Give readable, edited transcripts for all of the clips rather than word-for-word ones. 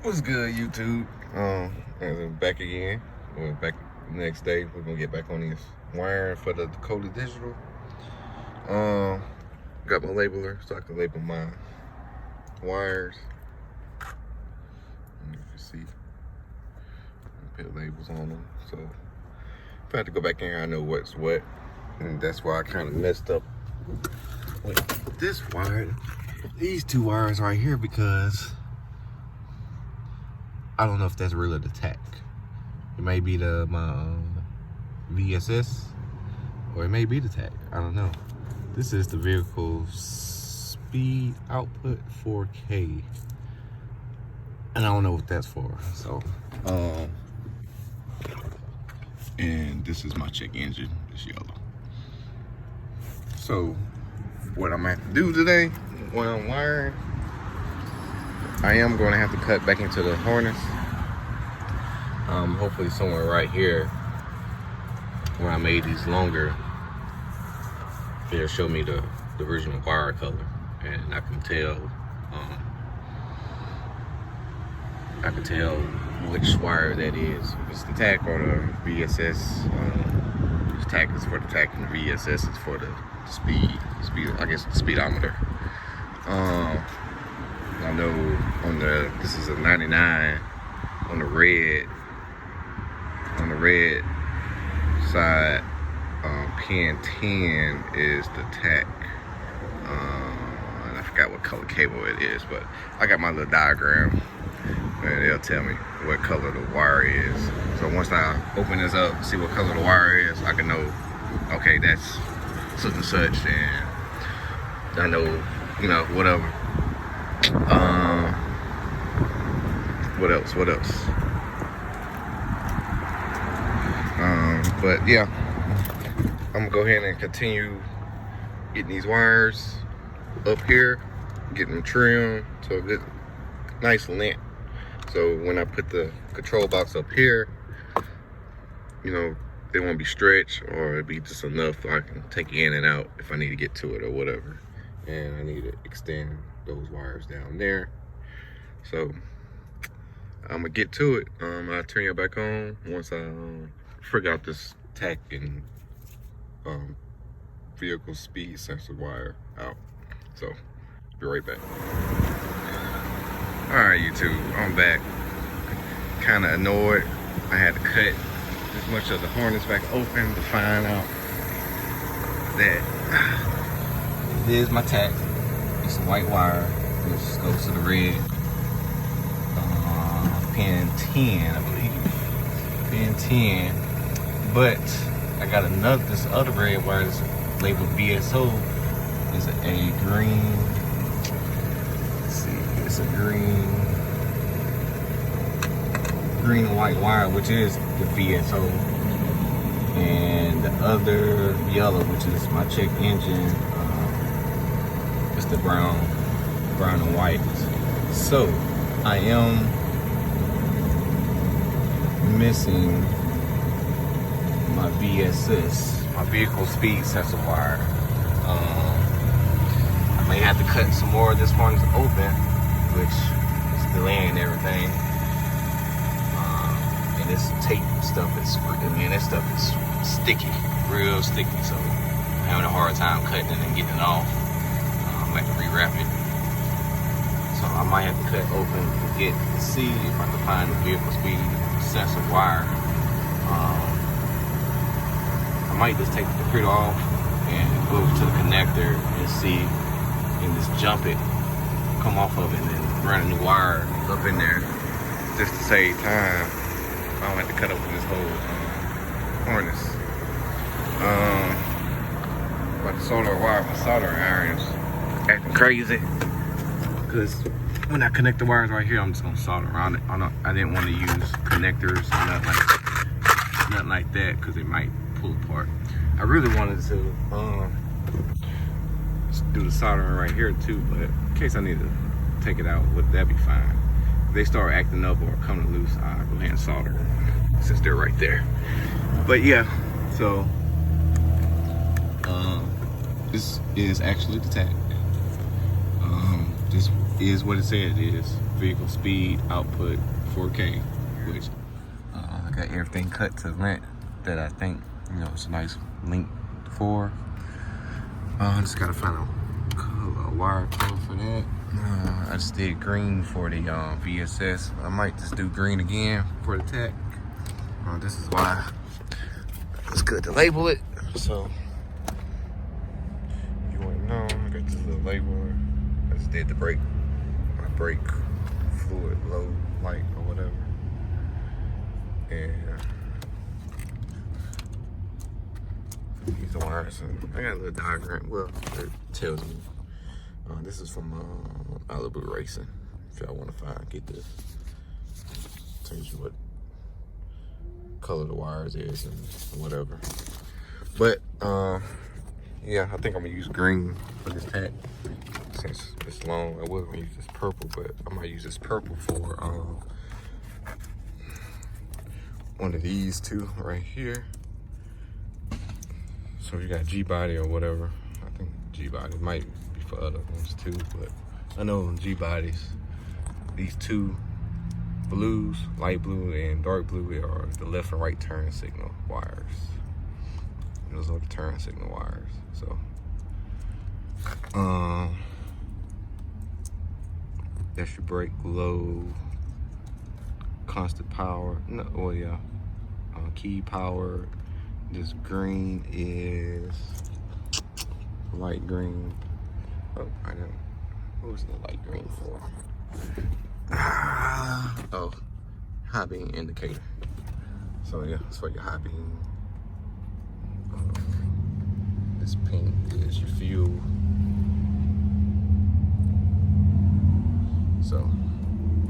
What's good, YouTube? Back again. Well, back the next day. We're gonna get back on this wiring for the Dakota digital. Got my labeler so I can label my wires. You can see, put labels on them. So if I have to go back in here, I know what's what, and that's why I kind of messed up with this wire. These two wires right here, because I don't know if that's really the tach. It may be my VSS, or it may be the tach. I don't know. This is the vehicle speed output 4K, and I don't know what that's for. So, and this is my check engine. It's yellow. So, what I'm gonna have to do today when I'm wiring, I am going to have to cut back into the harness. Hopefully somewhere right here where I made these longer, it'll show me the original wire color, and I can tell which wire that is. If it's the tach or the VSS. The tach is for the tach, and the VSS is for the speed. I guess the speedometer. I know this is a 99 on the red side. Pin 10 is the tach. And I forgot what color cable it is, but I got my little diagram and it'll tell me what color the wire is. So once I open this up, see what color the wire is, I can know, okay, that's such and such, and I know, whatever. What else? But yeah, I'm gonna go ahead and continue getting these wires up here, getting them trimmed to a good, nice length. So when I put the control box up here, they won't be stretched, or it'll be just enough so I can take it in and out if I need to get to it or whatever. And I need to extend those wires down there. So I'm gonna get to it. I'll turn you back on once I figure out this tach and vehicle speed sensor wire out. So be right back. All right, YouTube, I'm back. Kind of annoyed. I had to cut this much of the harness back open to find out that this is my tach. It's a white wire, which goes to the red pin 10, I believe. Pin 10. But I got this other red wire that's labeled BSO. Is a green. Let's see, it's a green and white wire, which is the VSO, and the other yellow, which is my check engine. It's the brown and white. So I am missing my VSS, my vehicle speed sensor wire. I may have to cut some more. This one's open, which is delaying everything. And this tape stuff is, that stuff is sticky, real sticky. So I'm having a hard time cutting it and getting it off. I might have to rewrap it. So I might have to cut open to see if I can find the vehicle speed sensor wire. I might just take the computer off and go to the connector and see, and just jump it, come off of it, and then run a new wire up in there just to save time. I don't have to cut open this whole harness. About to solder a wire, my soldering iron is acting crazy, because when I connect the wires right here, I'm just gonna solder around it. I didn't want to use connectors or nothing like that, because it might pull apart. I really wanted to do the soldering right here too, but in case I need to take it out, that'd be fine. If they start acting up or coming loose, I'll go ahead and solder since they're right there. But yeah, so this is actually the tach. This is what it said it is. vehicle speed, output 4K, which I got everything cut to length that I think, you know, it's a nice length for. I just gotta find a wire color for that. I just did green for the VSS. I might just do green again for the tech. This is why it's good to label it. So you want to know, I got this little label. I just did the brake fluid low light or whatever. And these wires, I got a little diagram. Well, it tells me. This is from Malibu Racing. If y'all want to get this, tells you what color the wires is and whatever. But yeah, I think I'm gonna use green for this tag since it's long. I was gonna use this purple, but I might use this purple for one of these two right here. So you got G-body or whatever. I think G-body might be for other ones too, but I know G-bodies, these two blues, light blue and dark blue, are the left and right turn signal wires. Those are the turn signal wires. So that's your brake low, constant power. No, well, yeah, key power. This green is light green. Oh, I know. What was the light green for? Oh, high beam indicator. So yeah, it's for your high beam. This pink is your fuel. So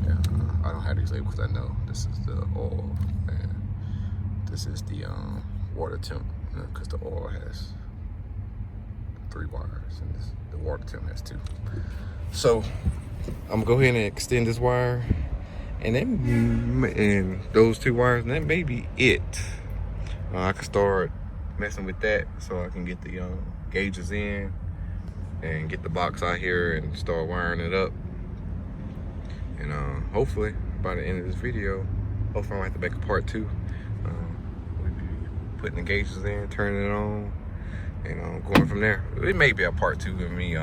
yeah, I don't have these labels because I know this is the oil and this is the water temp, because the oil has 3 wires and the water temp has 2. So I'm gonna go ahead and extend this wire, and then those 2 wires, and that may be it. I can start messing with that so I can get the gauges in and get the box out here and start wiring it up. And hopefully by the end of this video, hopefully I might have to make a part 2. We'll be putting the gauges in, turning it on, and going from there. It may be a part 2 of me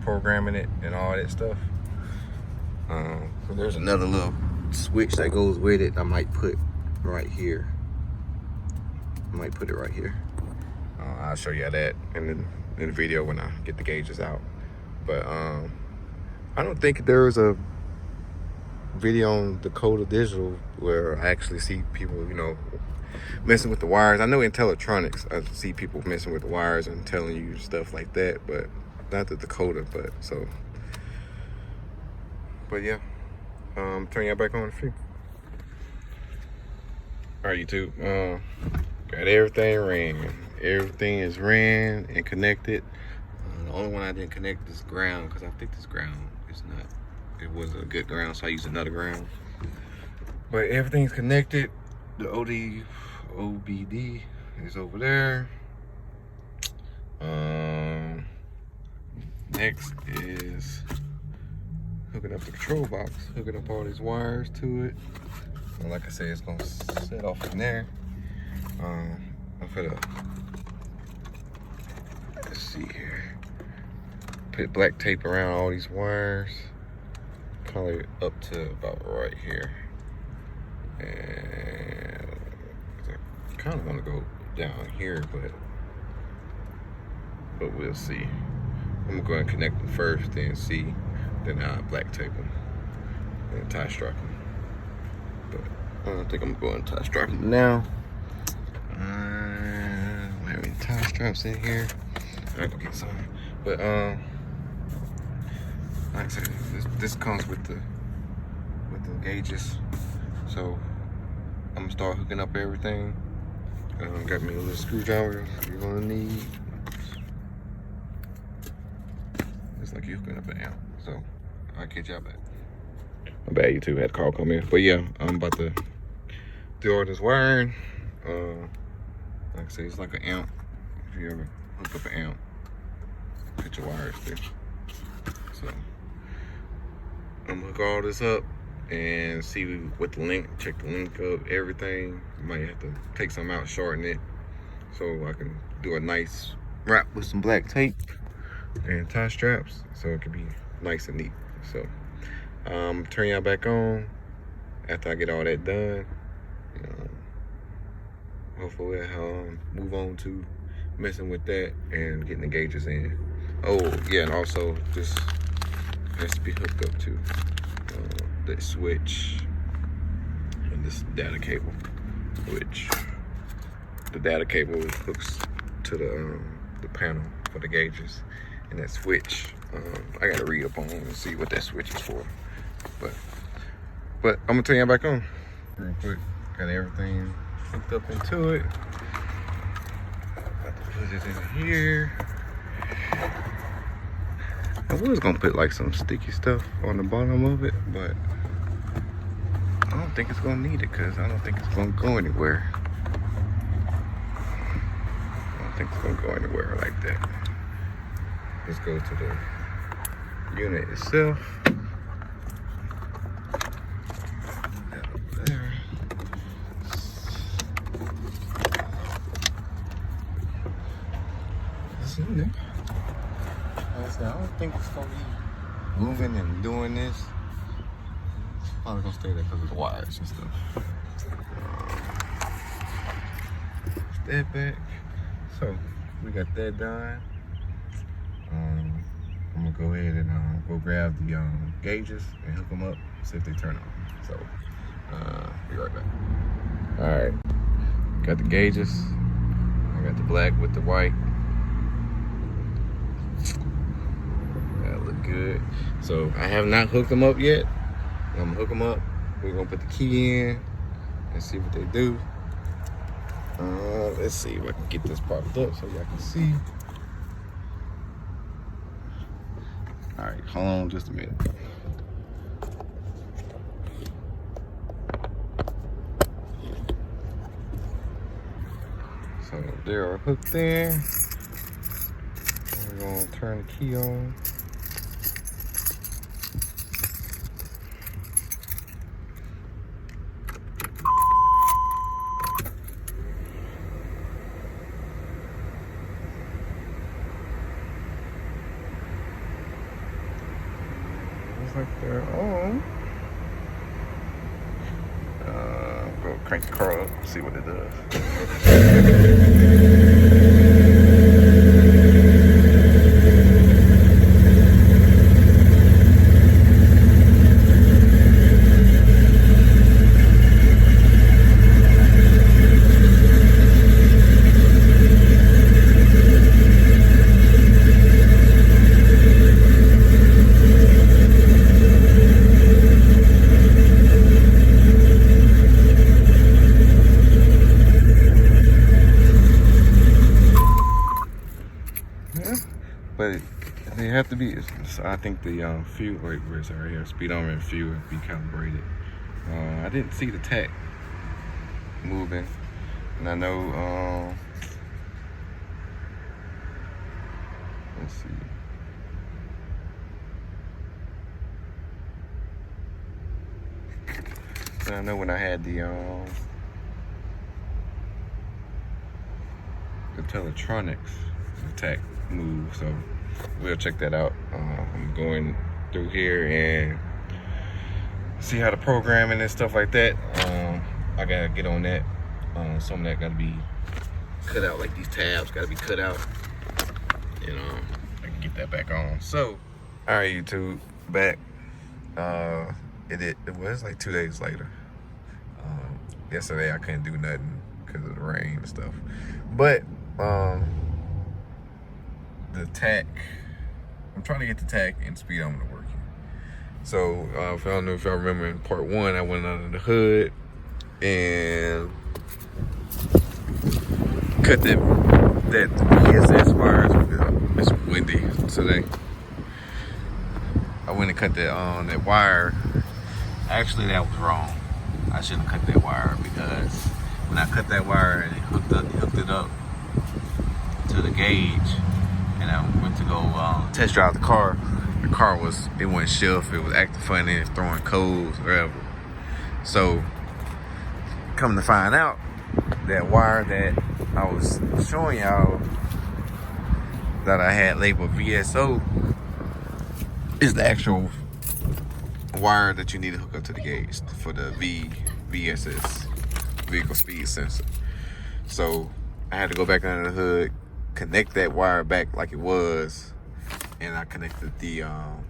programming it and all that stuff. So there's another little switch that goes with it. I might put right here. I might put it right here. I'll show you that in the video when I get the gauges out. But I don't think there's a video on Dakota Digital where I actually see people, you know, messing with the wires. I know in Teletronics, I see people messing with the wires and telling you stuff like that, but not the Dakota. But yeah, turn y'all back on in a few. All right, YouTube, got everything ran. Everything is ran and connected. The only one I didn't connect is ground, because I think this ground is not, it was a good ground, so I used another ground. But everything's connected. The OBD is over there. Next is hooking up the control box, hooking up all these wires to it. And like I said, it's gonna set off in there. I'm gonna, let's see here, put black tape around all these wires, probably up to about right here. And I kind of want to go down here, but we'll see. I'm gonna go and connect them first, then see, then I'll black tape them and tie strap them. But I think I'm going to tie strap them now. I don't have any tie straps in here. I go get some. But like I said, this comes with the gauges. So I'm gonna start hooking up everything. Got me a little screwdriver you're gonna need. It's like you're hooking up an amp. So I'll catch y'all back. My bad, YouTube, had a call come in. But yeah, I'm about to do all this wiring. Like I said, it's like an amp. If you ever hook up an amp, put your wires there. So I'm gonna hook all this up and see what the link, check the link of everything. Might have to take some out, shorten it, so I can do a nice wrap with some black tape and tie straps, so it can be nice and neat. So turn y'all back on after I get all that done. Hopefully I'll move on to messing with that and getting the gauges in. Oh yeah, and also this has to be hooked up to the switch and this data cable, which the data cable hooks to the panel for the gauges, and that switch I gotta read up on and see what that switch is for. But I'm gonna turn y'all back on real quick. Got everything hooked up into it. About to put it in here. I was gonna put like some sticky stuff on the bottom of it, but I don't think it's gonna need it because I don't think it's gonna go anywhere. I don't think it's gonna go anywhere like that. Let's go to the unit itself. That up there. It's in there. Like I said, I don't think it's gonna be moving and doing this. It's probably gonna stay there because of the wires and stuff. Step back. So we got that done. I'm gonna go ahead and go grab the gauges and hook them up, see if they turn on. So be right back. All right, got the gauges. I got the black with the white. That look good. So I have not hooked them up yet. I'm gonna hook them up. We're gonna put the key in and see what they do. Let's see if I can get this popped up so y'all can see. All right, hold on just a minute. So they're hooked in. We're gonna turn the key on. Looks like they're on. Go crank the car up, see what it does. But they have to be. I think the fuel, wait, where's it right here? Speedometer and fuel be calibrated. I didn't see the tach moving, and I know. Let's see. And I know when I had the Teletronics, the tach move, so we'll check that out. I'm going through here and see how the programming and stuff like that. I gotta get on that. Some of that gotta be cut out, like these tabs gotta be cut out, and I can get that back on. So, all right, YouTube, back. It was like 2 days later. Yesterday I couldn't do nothing because of the rain and stuff, but the tach, I'm trying to get the tach and speedometer working. So if y'all know, if y'all remember in part 1, I went under the hood and cut that ESS wires. It's windy today. I went and cut that wire. Actually, that was wrong. I shouldn't have cut that wire, because when I cut that wire and hooked it up to the gauge, and I went to go test drive the car, the car it wouldn't shift. It was acting funny, throwing codes, whatever. So, come to find out, that wire that I was showing y'all that I had labeled VSO is the actual wire that you need to hook up to the gauge for the VSS, vehicle speed sensor. So I had to go back under the hood, connect that wire back like it was, and I connected the that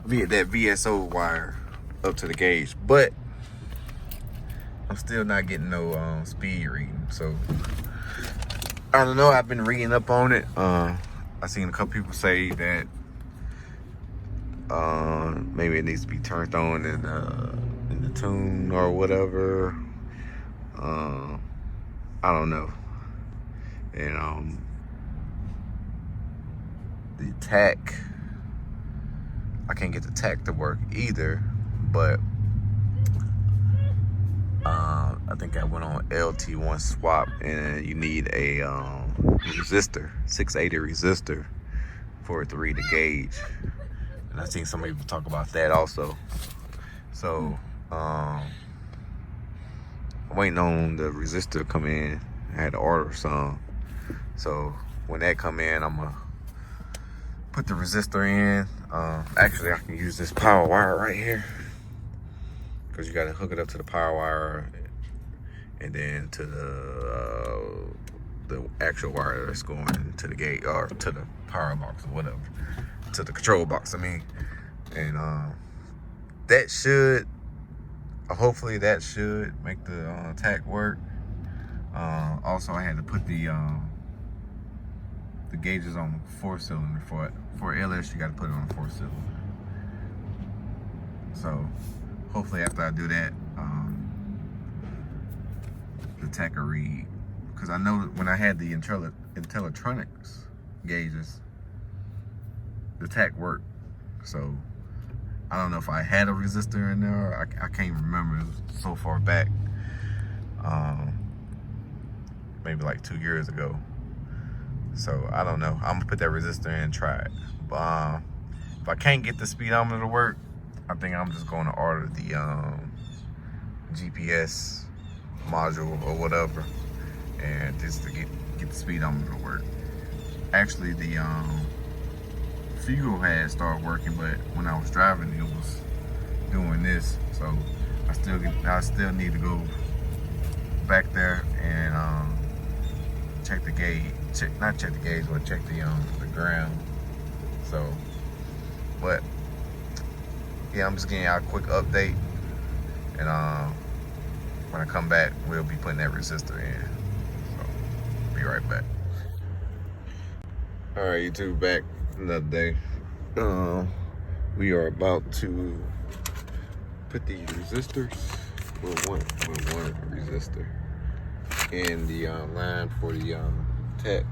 VSO wire up to the gauge. But I'm still not getting no speed reading. So I don't know. I've been reading up on it. I seen a couple people say that maybe it needs to be turned on in the tune or whatever. I don't know. And the tach, I can't get the tach to work either. But I think I went on LT1 swap, and you need a resistor, 680 resistor, for it to read the gauge. And I've seen some people talk about that also. So I'm waiting on the resistor to come in. I had to order some. So when that come in, I'm gonna put the resistor in. Actually, I can use this power wire right here, because you got to hook it up to the power wire and then to the actual wire that's going to the gate, or to the power box or whatever, to the control box, I mean. And that should, hopefully that should make the tach work. Also, I had to put the gauges on 4-cylinder. For LS, you got to put it on 4-cylinder. So hopefully after I do that, the tach will read. Because I know when I had the Intellitronics gauges, the tach worked. So I don't know if I had a resistor in there. I can't remember. It was so far back. Maybe like 2 years ago. So I don't know. I'm gonna put that resistor in and try it. But if I can't get the speedometer to work, I think I'm just going to order the GPS module or whatever, and just to get the speedometer to work. Actually, the fuel had started working, but when I was driving, it was doing this. So I still need to go back there and check the gauge. Not check the gauge, but check the ground. So, but yeah, I'm just getting y'all a quick update, and when I come back, we'll be putting that resistor in. So, be right back. All right, YouTube, back another day. We are about to put the resistors, one resistor, in the line for the tech.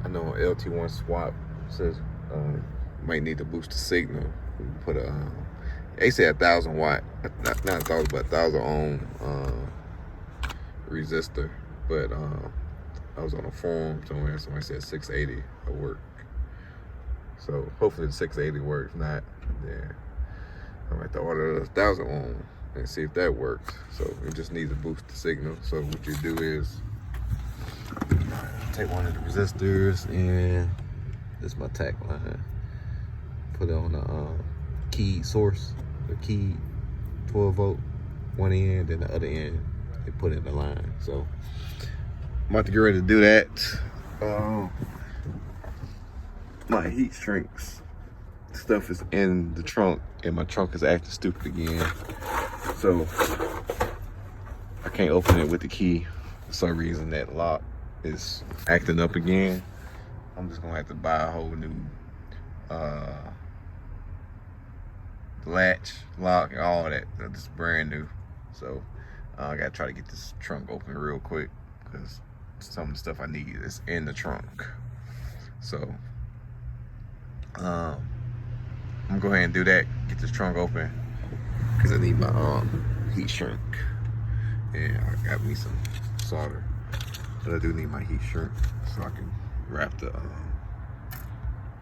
I know LT1 swap says might need to boost the signal. Put they say 1,000 watt, not 1,000, but 1,000 ohm resistor. But I was on a forum somewhere, somebody said 680 will work. So hopefully the 680 works. Not, then I might have to order 1,000 ohm and see if that works. So it just needs to boost the signal. So what you do is take one of the resistors, and this is my tach line. Put it on the key source, the key 12 volt, one end, and the other end they put in the line. So I'm about to get ready to do that. My heat shrinks stuff is in the trunk, and my trunk is acting stupid again. So I can't open it with the key. For some reason that lock is acting up again. I'm just gonna have to buy a whole new latch, lock, and all that. That's brand new. So I gotta try to get this trunk open real quick, because some of the stuff I need is in the trunk. So I'm gonna go ahead and do that, get this trunk open, because I need my heat shrink. And I got me some solder, but I do need my heat shrink so I can wrap the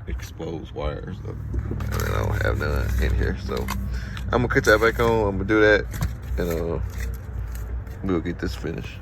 exposed wires up. And then I don't have none in here, so I'm gonna cut that back on. I'm gonna do that, and we'll get this finished.